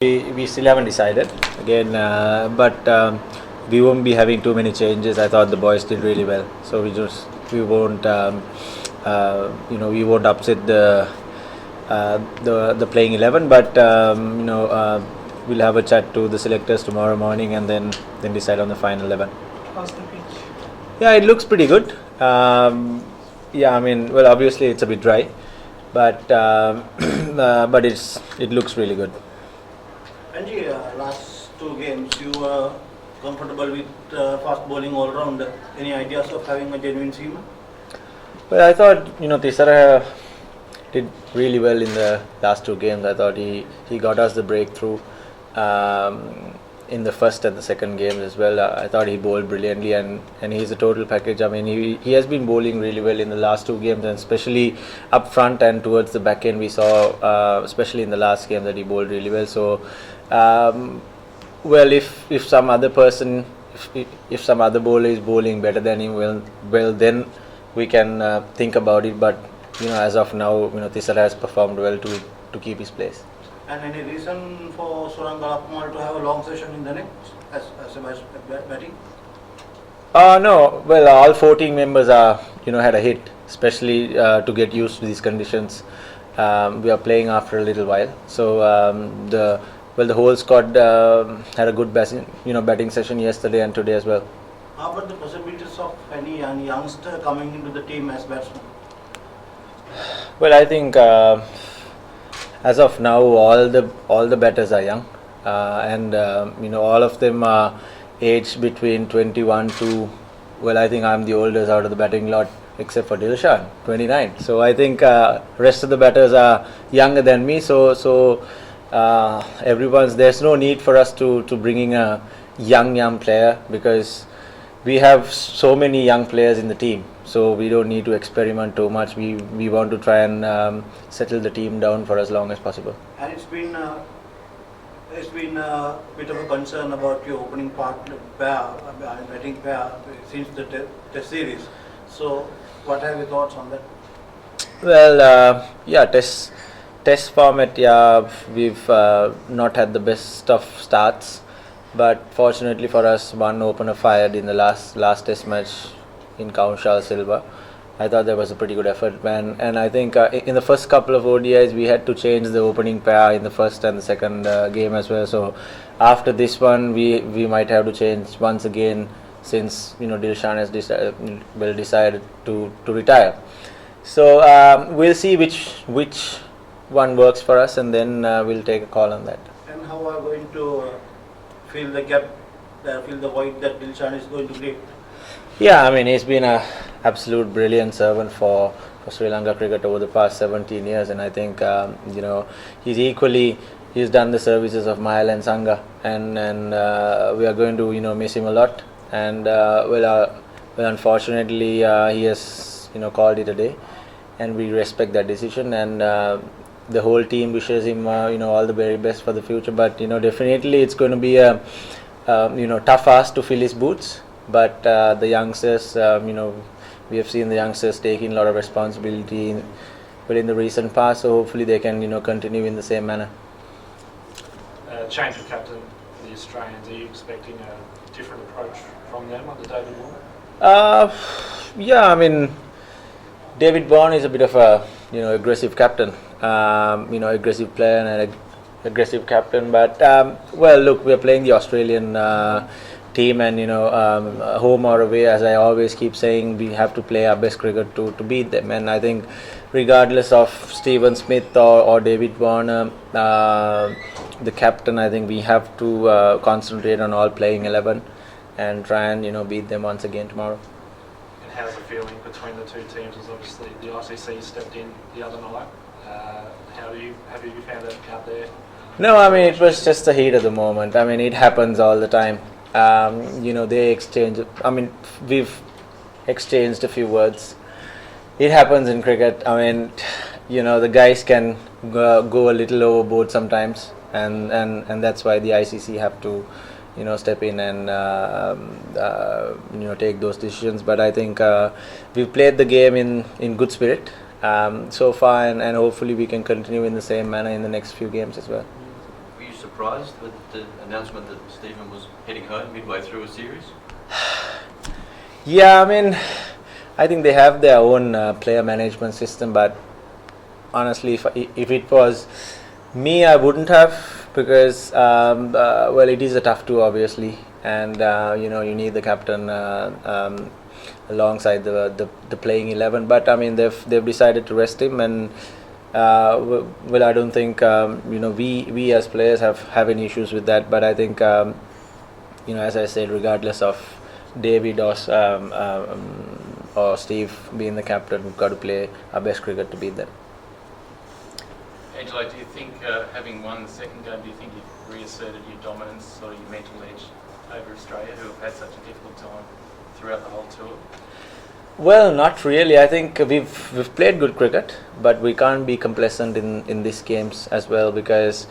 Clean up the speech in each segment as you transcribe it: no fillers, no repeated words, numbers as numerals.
We still haven't decided again, but we won't be having too many changes. I thought the boys did really well, so we won't we won't upset the playing 11. But we'll have a chat to the selectors tomorrow morning and then decide on the final 11. How's the pitch? Yeah, it looks pretty good. Yeah, I mean, well, obviously it's a bit dry, but but it looks really good. Angie, last two games you were comfortable with fast bowling all round. Any ideas of having a genuine seamer? Well, I thought Tisara did really well in the last two games. I thought he got us the breakthrough in the first and the second games as well. I thought he bowled brilliantly, and he's a total package. I mean, he has been bowling really well in the last two games, and especially up front and towards the back end. We saw, especially in the last game, that he bowled really well. So, well, if some other person, if some other bowler is bowling better than him, well, then we can think about it. But as of now, Tisara has performed well to keep his place. And any reason for Suranga Lakmal to have a long session in the next as a batting? No. Well, all 14 members are had a hit, especially to get used to these conditions. We are playing after a little while, so the whole squad had a good batting session yesterday and today as well. How about the possibilities of any youngster coming into the team as batsman? Well, I think as of now, all the batters are young, and all of them are aged between 21 to, well, I think I'm the oldest out of the batting lot except for Dilshan, 29. So I think rest of the batters are younger than me. So there's no need for us to bring in a young player, because we have so many young players in the team. So we don't need to experiment too much. We want to try and settle the team down for as long as possible. And it's been a bit of a concern about your opening batting pair since the test series. So what are your thoughts on that? Well, test format. Yeah, we've not had the best of starts, but fortunately for us, one opener fired in the last test match in Kaunshal Silva. I thought that was a pretty good effort, man. And I think in the first couple of ODIs we had to change the opening pair in the first and the second game as well. So after this one, we might have to change once again, since Dilshan has decided to retire. So we'll see which one works for us, and then we'll take a call on that. And how are you going to fill the gap, fill the void that Dilshan is going to create? Yeah, I mean, he's been an absolute brilliant servant for Sri Lanka cricket over the past 17 years, and I think he's done the services of Mahal and Sangha, and we are going to miss him a lot. And unfortunately, he has called it a day, and we respect that decision. And the whole team wishes him all the very best for the future. But definitely it's going to be a tough ask to fill his boots. But the youngsters, we have seen the youngsters taking a lot of responsibility in the recent past. So hopefully they can continue in the same manner. Change of captain for the Australians. Are you expecting a different approach from them under David Warner? Yeah, I mean, David Bourne is a bit of a aggressive captain, aggressive player and an aggressive captain. But well, look, we are playing the Australian team, and home or away, as I always keep saying, we have to play our best cricket to beat them. And I think regardless of Stephen Smith or David Warner, the captain, I think we have to concentrate on all playing 11 and try and beat them once again tomorrow. And how's the feeling between the two teams? As obviously the ICC stepped in the other night. Have you found it out there? No, I mean, it was just the heat of the moment. I mean, it happens all the time. They exchange. I mean, we've exchanged a few words. It happens in cricket. I mean, the guys can go a little overboard sometimes, and that's why the ICC have to step in and take those decisions. But I think we've played the game in good spirit so far, and hopefully we can continue in the same manner in the next few games as well. Were you surprised surprised with the announcement that Stephen was heading home midway through a series? Yeah, I mean, I think they have their own player management system, but honestly, if it was me, I wouldn't have, because well, it is a tough tour obviously, and you need the captain alongside the playing 11. But I mean, they've decided to rest him, and well, I don't think we as players have any issues with that. But I think as I said, regardless of David or Steve being the captain, we've got to play our best cricket to beat them. Angelo, do you think, having won the second game, do you think you've reasserted your dominance or your mental edge over Australia, who have had such a difficult time throughout the whole tour? Well, not really. I think we've played good cricket, but we can't be complacent in these games as well, because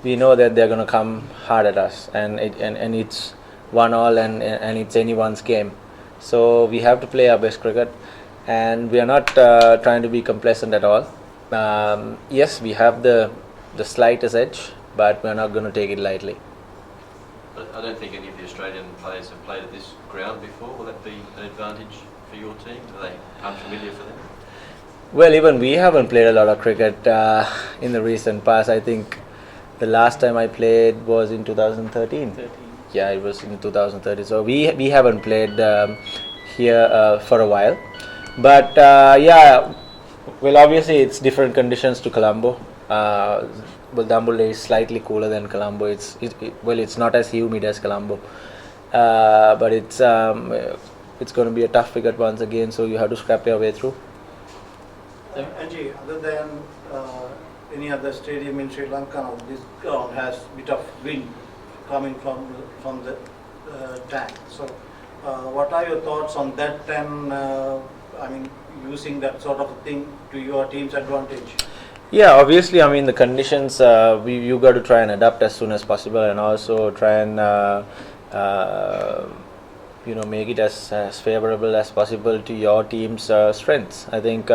we know that they're going to come hard at us, and it's 1-1 and it's anyone's game. So we have to play our best cricket, and we are not trying to be complacent at all. Yes, we have the slightest edge, but we're not going to take it lightly. But I don't think any of the Australian players have played at this ground before. Will that be an advantage for your team? Are they unfamiliar for them? Well, even we haven't played a lot of cricket in the recent past. I think the last time I played was in 2013. Yeah, it was in 2013. So we haven't played here for a while. But yeah, well, obviously it's different conditions to Colombo. Well, Dambulla is slightly cooler than Colombo. It's not as humid as Colombo, but it's going to be a tough wicket once again. So you have to scrap your way through. Angie, other than any other stadium in Sri Lanka, this ground has a bit of wind coming from the tank. So, what are your thoughts on that? And I mean, using that sort of thing to your team's advantage? Yeah, obviously, I mean, the conditions, you got to try and adapt as soon as possible, and also try and make it as favorable as possible to your team's strengths. I think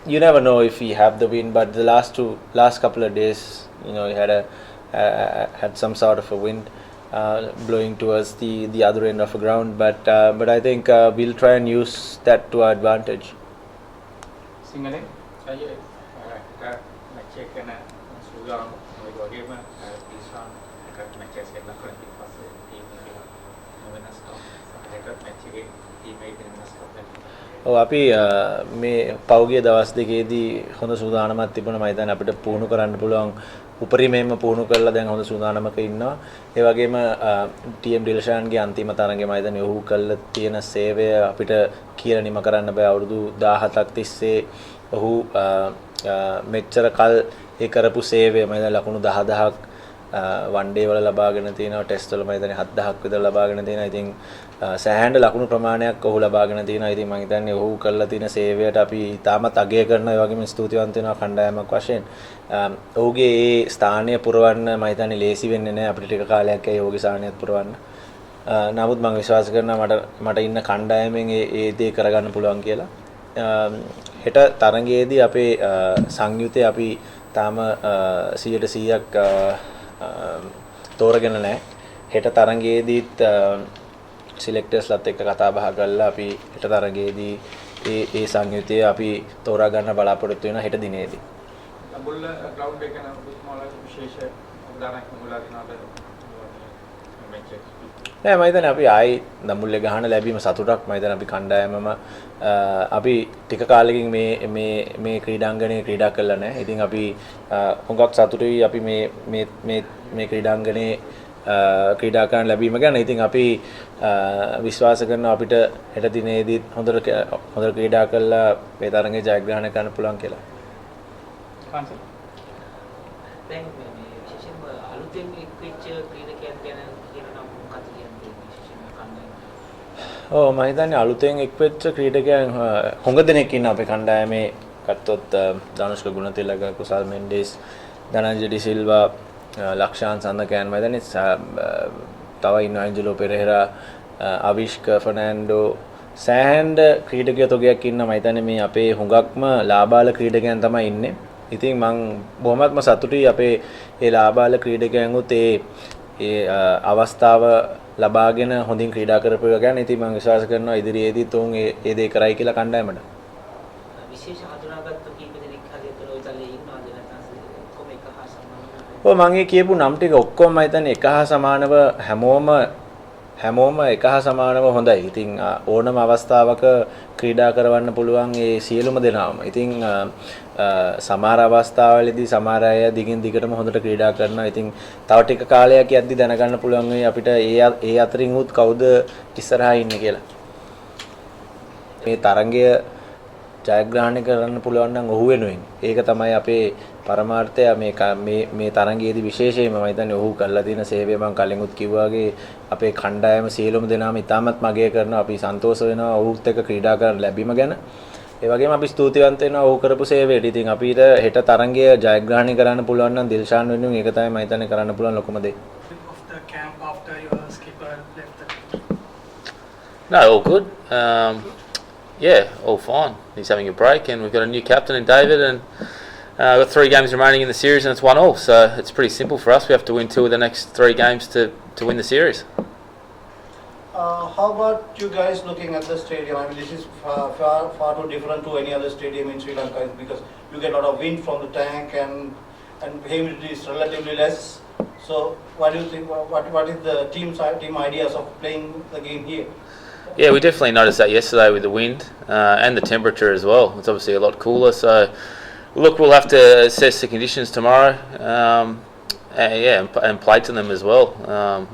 you never know if we have the win, but the last couple of days, we had some sort of a wind blowing towards the other end of the ground, but I think we'll try and use that to our advantage. Singale, saya match kena sulang bagaimana bisa akan match sekarang kalau di fase tim dengan stop sampai ke match team dengan stop. අපි මේ පෞගිය දවස් දෙකේදී හොඳ සූදානමක් තිබුණා. මම හිතන්නේ අපිට පුහුණු කරන්න පුළුවන් උපරිමයෙන්ම පුහුණු කරලා දැන් හොඳ සූදානමක ඉන්නවා. ඒ වගේම ටීඑම් ඩිල්ෂාන්ගේ අන්තිම තරඟේ මම හිතන්නේ ඔහු කළ තියෙන සේවය අපිට කියලා නිම කරන්න බෑ. අවුරුදු 17ක් තිස්සේ ඔහු මෙච්චර කල් ඒ කරපු සේවය මම හිතන්නේ ලකුණු 10000ක් වන් ඩේ වල ලබාගෙන තිනවා. ටෙස්ට් වල මම හිතන්නේ 7000ක් විතර ලබාගෙන තිනවා. ඉතින් සෑහෙන ලකුණු ප්‍රමාණයක් ඔහු ලබාගෙන තිනවා. ඉතින් මම හිතන්නේ ඔහු කළලා තියෙන සේවයට අපි තාමත් අගය කරනවා. ඒ වගේම ස්තුතිවන්ත වෙනවා කණ්ඩායමක් වශයෙන්. ඔහුගේ ඒ ස්ථානය පුරවන්න මම හිතන්නේ ලේසි වෙන්නේ නැහැ. අපිට ටික කාලයක් ඇයි ඔහුගේ ස්ථානයත් පුරවන්න. නමුත් මම විශ්වාස කරනවා මට ඉන්න කණ්ඩායමෙන් ඒ දේ කරගන්න පුළුවන් කියලා. හෙට තරඟයේදී අපේ සංයුතේ අපි තාම 100%ක් තෝරගෙන නැහැ. හෙට තරඟයේදීත් සිලෙක්ටර්ස්ලත් එක්ක කතා බහ කරලා අපි හෙට තරඟයේදී ඒ සංයුතය අපි තෝරා ගන්න බලාපොරොත්තු වෙනවා හෙට දිනේදී. Dambulla ground එක නම් මොකක්ද විශේෂ උදාහරණයක් මොකක්ද දිනවද match එක? නෑ මම හිතන්නේ අපි ආයි දඹුල්ලේ ගහන ලැබීම සතුටක්. මම හිතන්නේ අපි කණ්ඩායමම අපි ටික කාලෙකින් මේ ක්‍රීඩාංගණයේ ක්‍රීඩා කළා නෑ. ඉතින් අපි හුඟක් සතුටුයි අපි මේ ක්‍රීඩාංගණයේ ක්‍රීඩා කරන්න ලැබීම ගැන. ඉතින් අපි විශ්වාස කරනවා අපිට හෙට දිනේදීත් හොඳට ක්‍රීඩා කරලා මේ තරඟේ ජයග්‍රහණය කරන්න පුළුවන් කියලා. Cancel. දැන් මේ විශේෂයෙන්ම අලුතෙන් එක්වෙච්ච ක්‍රීඩකයන් ගැන කියනවා මොකක්ද කියන්නේ විශේෂයෙන්ම කණ්ඩායම? ඔව් මම හිතන්නේ අලුතෙන් එක්වෙච්ච ක්‍රීඩකයන් හොඟ දෙනෙක් ඉන්නවා අපේ කණ්ඩායමේ. ගත්තොත් ධනුෂ්ක ගුණතිලක, කුසල් මෙන්ඩිස්, ධනංජය ඩි සිල්වා, ලක්ෂාන් සඳකයන්, මම හිතන්නේ තව ඉන්නවා ඇන්ජලෝ පෙරේරා, අවිෂ්ක ෆර්නෑන්ඩෝ, සෑහෙන ක්‍රීඩකයෝ තොගයක් ඉන්නවා. මම හිතන්නේ මේ අපේ හුඟක්ම ලාබාල ක්‍රීඩකයන් තමයි ඉන්නේ. ඉතින් මං බොහොමත්ම සතුටුයි අපේ ඒ ලාබාල ක්‍රීඩකයන්ගුත් ඒ අවස්ථාව ලබාගෙන හොඳින් ක්‍රීඩා කරපු එක ගැන ඉතින් මම විශ්වාස කරනවා ඉදිරියේදීත් උන් ඒ දේ කරයි කියලා කණ්ඩායමට. විශේෂ හඳුනාගත්තු කීප දෙනෙක් හරි අතර ඔය තලයේ ඉන්නවද නැත්නම් ඔක්කොම එක හා සමානව? ඔව් මම කියපු නම් ටික ඔක්කොම මම හිතන්නේ එක හා සමානව හැමෝම එක හා සමානව හොඳයි. ඉතින් ඕනම අවස්ථාවක ක්‍රීඩා කරවන්න පුළුවන් ඒ සියලුම දෙනාම. ඉතින් සමහර අවස්ථාවලදී සමහර අය දිගින් දිගටම හොඳට ක්‍රීඩා කරනවා. ඉතින් තව ටික කාලයක් යද්දි දැනගන්න පුළුවන් වෙයි අපිට ඒ අතරින් උත් කවුද ඉස්සරහා ඉන්නේ කියලා. මේ තරඟය ජයග්‍රහණය කරන්න පුළුවන් නම් ඔහු වෙනුවෙන්. ඒක තමයි අපේ පරමාර්ථය මේ තරඟයේදී විශේෂයෙන්ම මම හිතන්නේ ඔහු කරලා තියෙන සේවය මම කලින්ුත් කිව්වාගේ අපේ කණ්ඩායම සියලුම දෙනාම ඉතාමත් මගය කරනවා. අපි සන්තෝෂ වෙනවා ඔහුත් එක්ක ක්‍රීඩා කරන්න ලැබීම ගැන. ඒ වගේම අපි ස්තුතිවන්ත වෙනවා ඔහු කරපු සේවයට. ඉතින් අපිට හෙට තරඟය ජයග්‍රහණය කරන්න පුළුවන් නම් දිල්ෂාන් වෙනුවෙන් ඒක තමයි මම හිතන්නේ කරන්න පුළුවන් ලොකුම දේ. Of the camp after your skipper left the No, all good. Yeah, all fine. He's having a break, and we've got a new captain in David, and we've got 3 games remaining in the series, and it's 1-1. So it's pretty simple for us. We have to win 2 of the next 3 games to win the series. How about you guys looking at the stadium? I mean, this is far too different to any other stadium in Sri Lanka because you get a lot of wind from the tank and humidity is relatively less. So, what do you think? What is the team ideas of playing the game here? Yeah, we definitely noticed that yesterday with the wind and the temperature as well. It's obviously a lot cooler. So, look, we'll have to assess the conditions tomorrow. And play to them as well.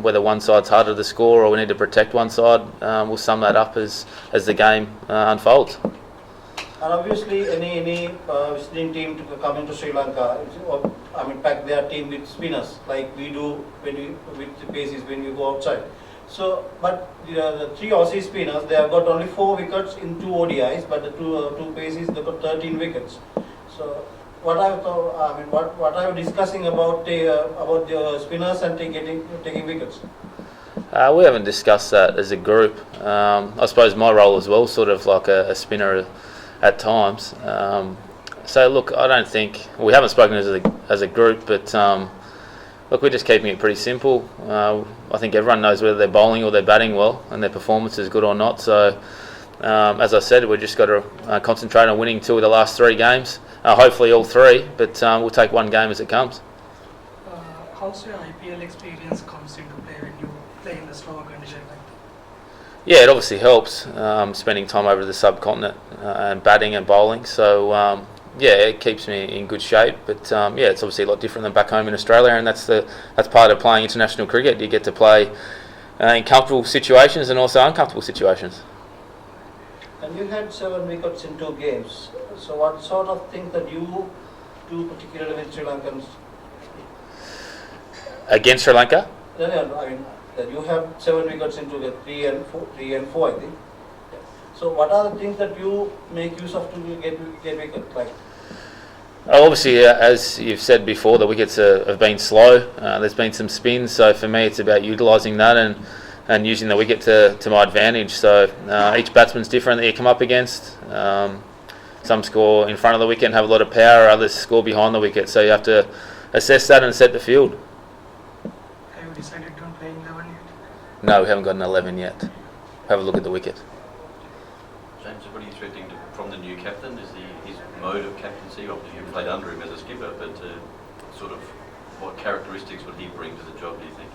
Whether one side's harder to score or we need to protect one side, we'll sum that up as the game unfolds. And obviously, any visiting team to come into Sri Lanka, pack their team with spinners like we do with the paces when we go outside. So, but the 3 Aussie spinners, they have got only 4 wickets in 2 ODIs, but the two paces they got 13 wickets. So. What are you discussing about the spinners and taking wickets? We haven't discussed that as a group. I suppose my role as well, sort of like a spinner at times. So look, I don't think we haven't spoken as a group, but look, we're just keeping it pretty simple. I think everyone knows whether they're bowling or they're batting well, and their performance is good or not. So. As I said, we've just got to concentrate on winning 2 of the last 3 games. Hopefully all 3, but we'll take one game as it comes. how's your IPL experience comes into play when you play in the slower condition like that? Yeah, it obviously helps spending time over the subcontinent and batting and bowling. So yeah, it keeps me in good shape. But yeah, it's obviously a lot different than back home in Australia, and that's part of playing international cricket. You get to play in comfortable situations and also uncomfortable situations. And you had 7 wickets in 2 games. So what sort of things that you do particularly with Sri Lankans? Against Sri Lanka? No, I mean that you have 7 wickets into the 3 and 4, I think. So what are the things that you make use of to get wickets like? Obviously, as you've said before, the wickets have been slow. There's been some spins, so for me it's about utilising that and using the wicket to my advantage. So each batsman's different that you come up against. Some score in front of the wicket and have a lot of power, others score behind the wicket. So you have to assess that and set the field. Have you decided on playing 11 yet? No, we haven't got an 11 yet. Have a look at the wicket. James, what are you expecting from the new captain? Is his mode of captaincy? Obviously, you played under him as a skipper, but sort of what characteristics would he bring to the job, do you think?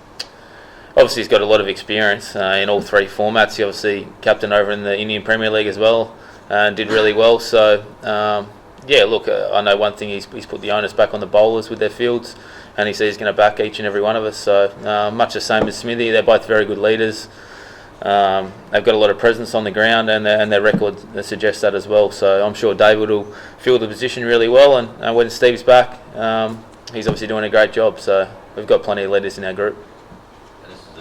Obviously, he's got a lot of experience in all 3 formats. He obviously captained over in the Indian Premier League as well and did really well. So, yeah, look, I know one thing, he's put the onus back on the bowlers with their fields, and he says he's going to back each and every one of us. So, much the same as Smithy, they're both very good leaders. They've got a lot of presence on the ground, and their record suggests that as well. So, I'm sure David will fill the position really well, and when Steve's back, he's obviously doing a great job. So, we've got plenty of leaders in our group.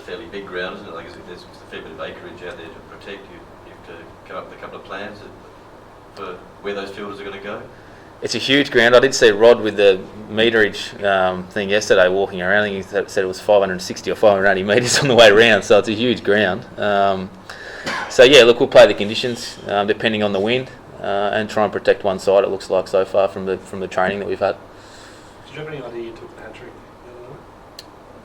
Fairly big ground, isn't it? Like there's a fair bit of acreage out there to protect. You have to come up with a couple of plans for where those fielders are going to go. It's a huge ground. I did see Rod with the meterage thing yesterday walking around. I think he said it was 560 or 580 metres on the way around, so it's a huge ground. So yeah, look, we'll play the conditions depending on the wind. and try and protect one side. It looks like so far from the training that we've had. Did you have any idea you took the hat trick the other night?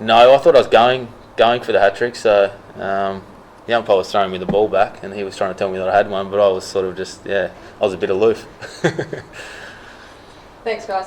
No, I thought I was going for the hat trick. So the umpire was throwing me the ball back, and he was trying to tell me that I had one, but I was sort of just I was a bit aloof. Thanks, guys.